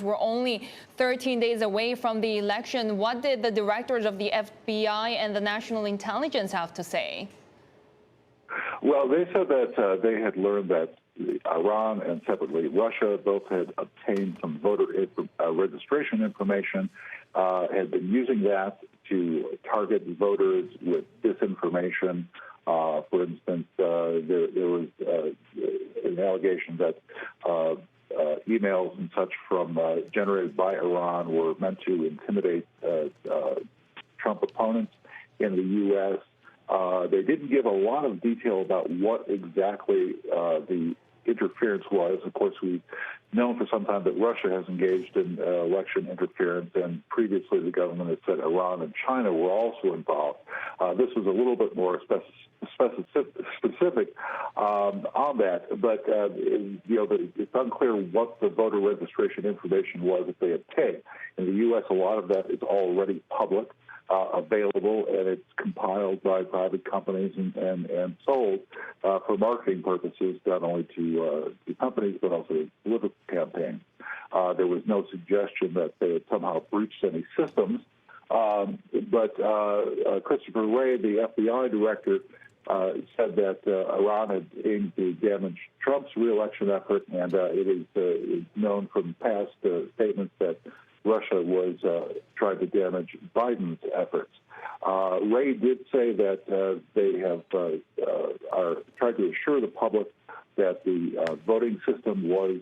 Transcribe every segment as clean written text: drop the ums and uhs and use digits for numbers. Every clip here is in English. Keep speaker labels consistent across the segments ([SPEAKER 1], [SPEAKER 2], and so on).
[SPEAKER 1] We're only 13 days away from the election. What did the directors of the FBI and the National Intelligence have to say?
[SPEAKER 2] Well, they said that they had learned that Iran and separately Russia both had obtained some voter registration information, had been using that to target voters with disinformation. For instance, there was an allegation that emails and such from generated by Iran were meant to intimidate Trump opponents in the U.S. They didn't give a lot of detail about what exactly the interference was. Of course, we've known for some time that Russia has engaged in election interference, and previously the government has said Iran and China were also involved. This was a little bit more specific on that, but it's unclear what the voter registration information was that they obtained. In the U.S., a lot of that is already public, available, and it's compiled by private companies and sold for marketing purposes, not only to companies but also to political campaigns. There was no suggestion that they had somehow breached any systems, but Christopher Wray, the FBI director, said that Iran had aimed to damage Trump's reelection effort, and it is known from past statements that Russia was trying to damage Biden's efforts. Wray did say that they have are trying to assure the public that the voting system was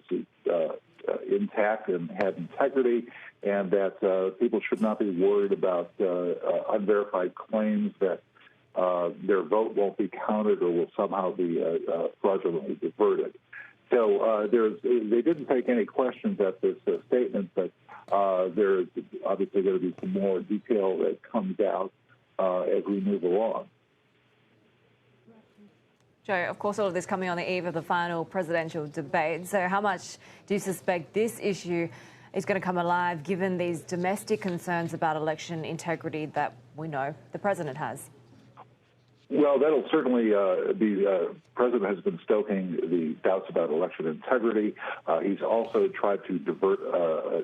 [SPEAKER 2] intact and had integrity, and that people should not be worried about unverified claims that their vote won't be counted or will somehow be fraudulently diverted. So they didn't take any questions at this statement, but there's obviously going to be some more detail that comes out as we move along.
[SPEAKER 3] Joe, of course, all of this coming on the eve of the final presidential debate. So how much do you suspect this issue is going to come alive, given these domestic concerns about election integrity that we know the president has?
[SPEAKER 2] Well, that'll certainly be. The president has been stoking the doubts about election integrity. He's also tried to divert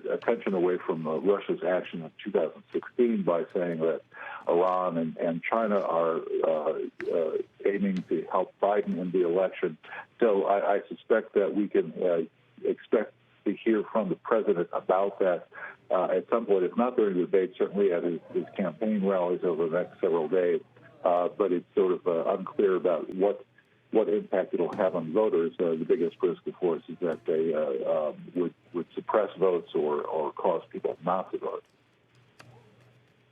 [SPEAKER 2] attention away from Russia's action in 2016 by saying that Iran and China are aiming to help Biden in the election. So I suspect that we can expect to hear from the president about that at some point, if not during the debate, certainly at his campaign rallies over the next several days. But it's sort of unclear about what impact it'll have on voters. The biggest risk, of course, is that they would suppress votes or cause people not to vote.